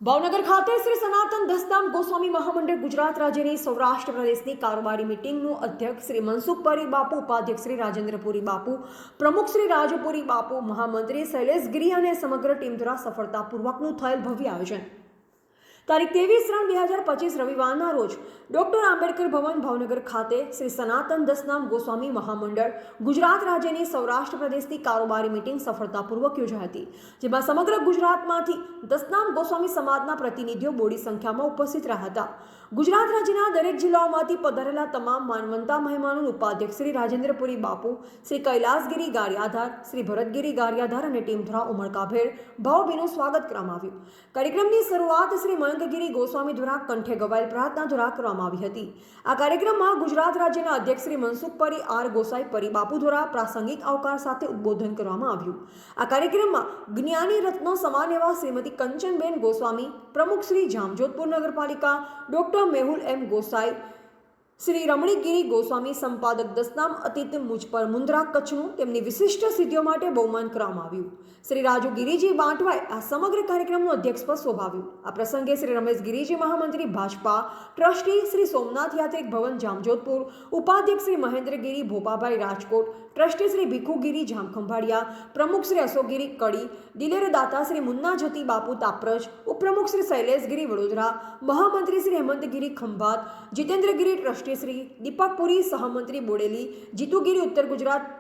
ભાવનગર ખાતે શ્રી સનાતન દસનામ ગોસ્વામી મહામંડળ ગુજરાત રાજ્યની સૌરાષ્ટ્ર પ્રદેશની કારોબારી મીટિંગનું અધ્યક્ષ શ્રી મનસુખપરી બાપુ, ઉપાધ્યક્ષ શ્રી રાજેન્દ્રપુરી બાપુ, પ્રમુખ શ્રી રાજપુરી બાપુ, મહામંત્રી શૈલેષ ગિરી અને સમગ્ર ટીમ દ્વારા સફળતાપૂર્વકનું થયેલ ભવ્ય આયોજન તારીખ 23/3/2025 રવિવારના રોજ ડોક્ટર આંબેડકર ભવન ભાવનગર ખાતે શ્રી સનાતન દસનામ ગોસ્વામી મહામંડળ ગુજરાત રાજ્યની સૌરાષ્ટ્ર પ્રદેશની કારોબારી મીટિંગ સફળતાપૂર્વક યોજાઈ હતી, જેમાં સમગ્ર ગુજરાતમાંથી દસનામ ગોસ્વામી સમાજના પ્રતિનિધિઓ બોડી સંખ્યામાં ઉપસ્થિત રહ્યા હતા. ગુજરાત રાજ્યના દરેક જિલ્લાઓમાંથી પધારેલા તમામ માનવંતા મહેમાનોનું ઉપાધ્યક્ષ શ્રી રાજેન્દ્રપુરી બાપુ, શ્રી કૈલાસગીરી ગારિયાધાર, શ્રી ભરતગીરી ગારિયાધાર અને ટીમ દ્વારા ઉમળકાભેર ભાવભીનું સ્વાગત કરવામાં આવ્યું. કાર્યક્રમની શરૂઆત શ્રી મયંકગીરી ગોસ્વામી દ્વારા કંઠે ગવાયેલ પ્રાર્થના દ્વારા કરવામાં આવી હતી. આ કાર્યક્રમમાં ગુજરાત રાજ્યના અધ્યક્ષ શ્રી મનસુખપરી આર ગોસાઈ પરી બાપુ દ્વારા પ્રાસંગિક આવકાર સાથે ઉદ્બોધન કરવામાં આવ્યું. આ કાર્યક્રમમાં જ્ઞાની રત્નો સમાન એવા શ્રીમતી કંચનબેન ગોસ્વામી, પ્રમુખ શ્રી જામજોધપુર નગરપાલિકા ડોક્ટર મેહુલ એમ ગોસાઈ, શ્રી રમણીગીરી ગોસ્વામી, સંપાદક દસનામ અતીત મુજપર મુન્દ્રા કચ્છનું તેમની વિશિષ્ટ સિદ્ધિઓ માટે બહુમાન કરવામાં આવ્યું. શ્રી રાજુ ગિરીજી બાંટવાએ આ સમગ્ર કાર્યક્રમનું અધ્યક્ષપદ શોભાવ્યું. આ પ્રસંગે શ્રી રમેશ ગિરીજી મહામંત્રી ભાજપા, ટ્રસ્ટી શ્રી સોમનાથ યાત્રિક ભવન જામજોધપુર, ઉપાધ્યક્ષ શ્રી મહેન્દ્રગીરી ભોપાભાઈ રાજકોટ, ટ્રસ્ટી શ્રી ભીખુગીરી જામખંભાળિયા, પ્રમુખ શ્રી અશોકગીરી કડી, દિલેરદાતા શ્રી મુન્ના જતી બાપુ તાપ્રજ, ઉપપ્રમુખ શ્રી શૈલેષગીરી વડોદરા, મહામંત્રી શ્રી હેમંતગીરી ખંભાત, જીતેન્દ્રગીરી ટ્રસ્ટી શ્રી દીપકપુરી, સહમંત્રી બોડેલી, જીતુગીરી ઉત્તર ગુજરાત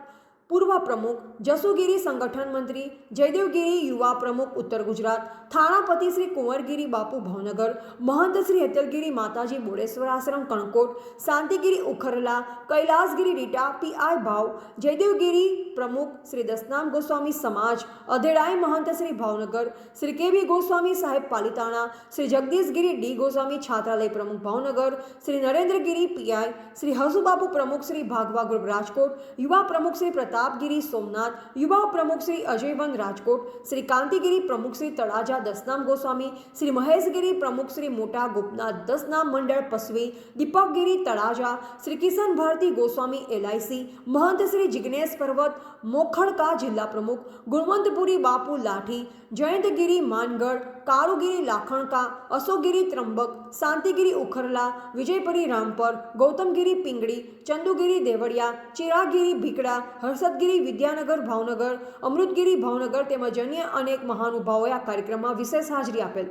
પૂર્વ પ્રમુખ, જસુગીરી સંગઠન મંત્રી, જયદેવગીરી યુવા પ્રમુખ ઉત્તર ગુજરાત, થાણાપતિ શ્રી કુંવરગીરી બાપુ ભાવનગર, મહંત શ્રી હેતલગીરી માતાજી બોડેશ્વર આશ્રમ કણકોટ, શાંતિગીરી ઉખરલા, કૈલાસગીરી રીટા પીઆઈ ભાવ, જયદેવગીરી પ્રમુખ શ્રી દસનામ ગોસ્વામી સમાજ, અધેડાઈ મહંત શ્રી ભાવનગર, શ્રી કેબી ગોસ્વામી સાહેબ પાલિતાણા, શ્રી જગદીશગીરી ડી ગોસ્વામી છાત્રાલય પ્રમુખ ભાવનગર, શ્રી નરેન્દ્રગીરી પીઆઈ, શ્રી હસુબાપુ પ્રમુખ શ્રી ભાગવા ગ્રુપ રાજકોટ, યુવા પ્રમુખ શ્રી પ્રતાપગીરી સોમનાથ, યુવા પ્રમુખ શ્રી અજયવન રાજકોટ, શ્રી કાંતિગીરી પ્રમુખ શ્રી તળાજા દસનામ ગોસ્વામી, શ્રી મહેશગીરી પ્રમુખ શ્રી મોટા ગોપનાથ દસનામ મંડળ પસવી, દીપકગીરી તળાજા, શ્રી કિશન ભારતી ગોસ્વામી એલઆઈસી, મહંત શ્રી જિગ્નેશ પર્વત મોખડકા જિલ્લા પ્રમુખ, ગુણવંતપુરી બાપુ લાઠી, જયંતગીરી માનગઢ, કાળુગીરી લાખણકા, અશોકગીરી ત્રંબક, શાંતિગીરી ઉખરલા, વિજયપરી રામપર, ગૌતમગીરી પિંગળી, ચંદુગીરી દેવળિયા, ચિરાગીરી ભીકડા, હર્ષદગીરી વિદ્યાનગર ભાવનગર, અમૃતગીરી ભાવનગર તેમજ અન્ય અનેક મહાનુભાવોએ આ કાર્યક્રમમાં વિશેષ હાજરી આપેલ.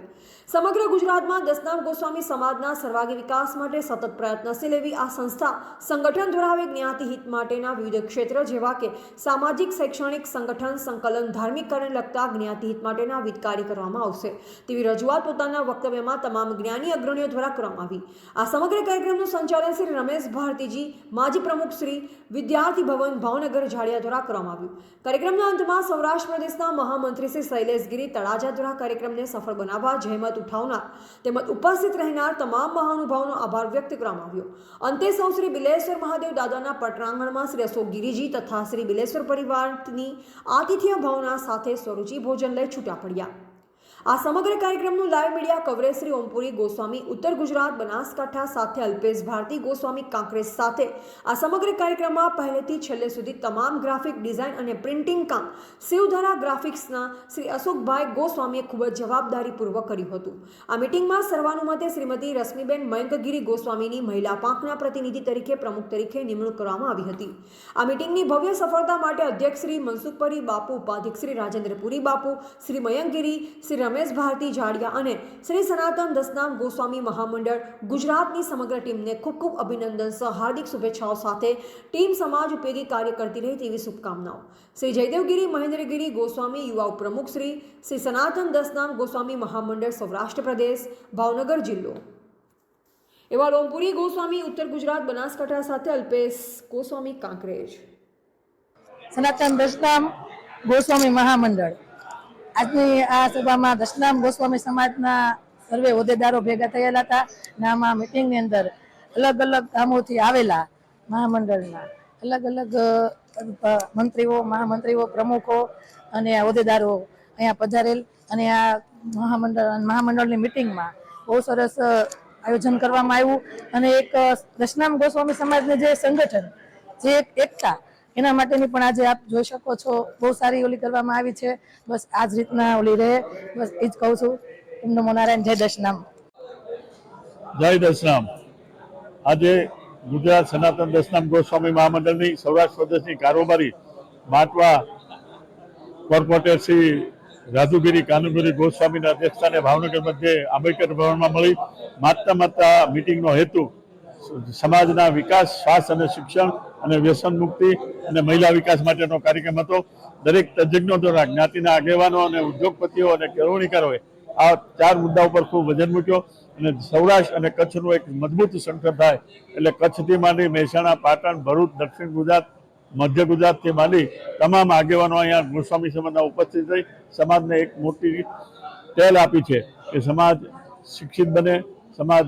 સમગ્ર ગુજરાતમાં દસનામ ગોસ્વામી સમાજના સર્વાંગી વિકાસ માટે સતત પ્રયત્નશીલ એવી આ સંસ્થા સંગઠન દ્વારા હવે જ્ઞાતિ હિત માટેના વિવિધ ક્ષેત્ર જેવા કે સામાજિક, શૈક્ષણિક, સંગઠન, સંકલન, ધાર્મિક કાર્યને લગતા જ્ઞાતિ હિત માટેના વિવિધ કાર્ય કરવામાં આવશે તેવી રજૂઆત પોતાના વક્તવ્યમાં તમામ જ્ઞાની અગ્રણીઓ દ્વારા કરવામાં આવી. આ સમગ્ર કાર્યક્રમનું સંચાલન શ્રી રમેશ ભારતીજી, માજી પ્રમુખ શ્રી વિદ્યાર્થી ભવન ભાવનગર જાડિયા દ્વારા કરવામાં આવ્યું. કાર્યક્રમના અંતમાં સૌરાષ્ટ્ર પ્રદેશના મહામંત્રી શ્રી શૈલેષગીરી તળાજા દ્વારા કાર્યક્રમને સફળ બનાવવા જહેમત ઉઠાવનાર તેમજ ઉપસ્થિત રહેનાર તમામ મહાનુભાવોનો આભાર વ્યક્ત કરવામાં આવ્યો. અંતે સૌ શ્રી બિલેશ્વર મહાદેવ દાદાના પટરાંગણમાં શ્રી અશોક ગિરીજી તથા શ્રી બિલેશ્વર પરિવારની આતિથ્ય ભાવના સાથે સ્વરૂચિ ભોજન લઈ છૂટા પડ્યા. આ સમગ્ર કાર્યક્રમનું live media coverage Shri Om Puri Goswami ઉત્તર ગુજરાત બનાસકાંઠા સાથે અલ્પેશ ભારતી ગોસ્વામી કાંકરેજ સાથે આ સમગ્ર કાર્યક્રમમાં પહેલેથી છેલ્લે સુધી તમામ ગ્રાફિક ડિઝાઇન અને પ્રિન્ટિંગ કામ શિવધારા ગ્રાફિક્સના શ્રી અશોકભાઈ ગોસ્વામીએ ખૂબ જ જવાબદારીપૂર્વક કર્યું હતું. આ મિટિંગમાં સર્વાનુમતે શ્રીમતી રશ્મિબેન મયંકગીરી ગોસ્વામીની મહિલા પાંખના પ્રતિનિધિ તરીકે પ્રમુખ તરીકે નિમણૂક કરવામાં આવી હતી. આ મિટિંગની ભવ્ય સફળતા માટે અધ્યક્ષ શ્રી મનસુખપરી બાપુ, ઉપાધ્યક્ષ શ્રી રાજેન્દ્રપુરી બાપુ, શ્રી મયંકગીરી, શ્રી રમેશ ભારતી જાડિયા અને શ્રી સનાતન દસનામ ગોસ્વામી મહામંડળ ગુજરાતની સમગ્ર ટીમને ખૂબ ખૂબ અભિનંદન સહ હાર્દિક શુભેચ્છાઓ સાથે ટીમ સમાજ ઉપયોગી કાર્ય કરતી રહે તેવી શુભકામનાઓ. શ્રી જયદેવગીરી મહેન્દ્રગીરી ગોસ્વામી, યુવા પ્રમુખ શ્રી સનાતન દસનામ ગોસ્વામી મહામંડળ સૌરાષ્ટ્ર પ્રદેશ ભાવનગર જિલ્લો. એવા ઓમપુરી ગોસ્વામી ઉત્તર ગુજરાત બનાસકાંઠા સાથે અલ્પેશ ગોસ્વામી કાંકરેજ. સનાતન દસનામ ગોસ્વામી મહામંડળ આજની આ સભામાં દસનામ ગોસ્વામી સમાજના સર્વે હોદ્દેદારો ભેગા થયેલા હતા અને આમાં મિટિંગની અંદર અલગ અલગ ગામોથી આવેલા મહામંડળના અલગ અલગ મંત્રીઓ, મહામંત્રીઓ, પ્રમુખો અને હોદ્દેદારો અહીંયા પધારેલ અને આ મહામંડળની મિટિંગમાં બહુ સરસ આયોજન કરવામાં આવ્યું અને એક દસનામ ગોસ્વામી સમાજને જે સંગઠન, જે એકતા, એના માટેની પણ આજે આપ જોઈ શકો છો બહુ સારી ઓલી કરવામાં આવી છે. બસ આ જ રીતના ઓલી રહે, બસ એ જ કહું છું. ટીમ નમો નારાયણ. જય દશનામ. જય દશનામ. આજે ગુજરાત સનાતન દશનામ ગોસ્વામી મહામંડળની સૌરાષ્ટ્ર પ્રદેશની કારોબારી બાંટવા કોર્પોરેટર શ્રી રાજુગીરી કાનુગીરી ગોસ્વામીના અધ્યક્ષસ્થાને ભાવનગર મધ્યે આંબેડકર ભવનમાં મળી માત્ર મિટિંગનો હેતુ સમાજના વિકાસ, સ્વાસ્થ્ય અને શિક્ષણ અને વ્યસન મુક્તિ અને મહિલા વિકાસ માટેનો કાર્યક્રમ હતો. દરેક તજજ્ઞો દ્વારા જ્ઞાતિના આગેવાનો અને ઉદ્યોગપતિઓ અને કેળવણીકારોએ આ 4 મુદ્દા ઉપર ખૂબ વજન મૂક્યો અને સૌરાષ્ટ્ર અને કચ્છનું એક મજબૂત સંગઠન થાય એટલે કચ્છથી માંડી મહેસાણા, પાટણ, ભરૂચ, દક્ષિણ ગુજરાત, મધ્ય ગુજરાતથી માંડી તમામ આગેવાનો અહીંયા ગોસ્વામી સમાજના ઉપસ્થિત રહી સમાજને એક મોટી પહેલ આપી છે કે સમાજ શિક્ષિત બને, સમાજ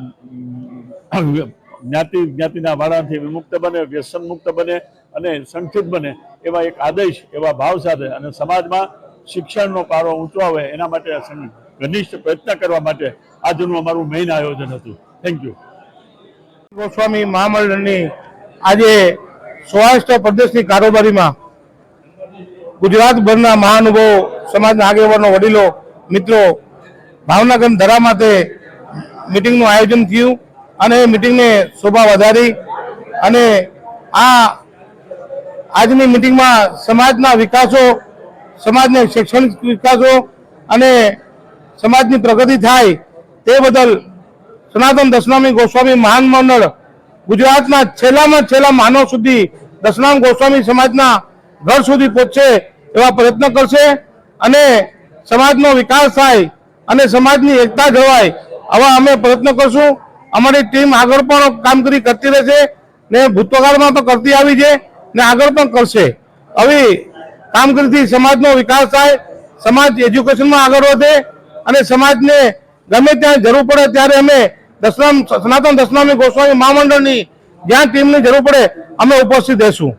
જ્ઞાતિના વાળાથી વિમુક્ત બને, વ્યસન મુક્ત બને અને સંગઠિત બને એવા એક આદેશ, એવા ભાવ સાથે અને સમાજમાં શિક્ષણનો પારો ઊંચો આવે એના માટે ઘનિષ્ઠ પ્રયત્ન કરવા માટે આજનું અમારું મેઇન આયોજન હતું. Thank you. ગોસ્વામી મહામંડળની આજે સૌરાષ્ટ્ર પ્રદેશની કારોબારીમાં ગુજરાતભરના મહાનુભાવો, સમાજના આગેવાનો, વડીલો, મિત્રો ભાવનગર ધરા માટે મિટિંગનું આયોજન થયું અને મિટિંગને શોભા વધારી અને આજની મિટિંગમાં સમાજના વિકાસો, સમાજને શૈક્ષણિક વિકાસો અને સમાજની પ્રગતિ થાય તે બદલ સનાતન દશનામી ગોસ્વામી મહાન મંડળ ગુજરાતના છેલ્લામાં છેલ્લા માનવ સુધી દશનામ ગોસ્વામી સમાજના ઘર સુધી પહોંચે એવા પ્રયત્ન કરશે અને સમાજનો વિકાસ થાય અને સમાજની એકતા જળવાય આવા અમે પ્રયત્ન કરશું. અમારી ટીમ આગળ પણ કામગીરી કરતી રહેશે ને ભૂતકાળમાં પણ કરતી આવી છે ને આગળ પણ કરશે. આવી કામગીરીથી સમાજનો વિકાસ થાય, સમાજ એજ્યુકેશનમાં આગળ વધે અને સમાજને ગમે ત્યાં જરૂર પડે ત્યારે અમે સનાતન દશનામી ગોસ્વામી મહામંડળની જ્યાં ટીમની જરૂર પડે અમે ઉપસ્થિત રહેશું.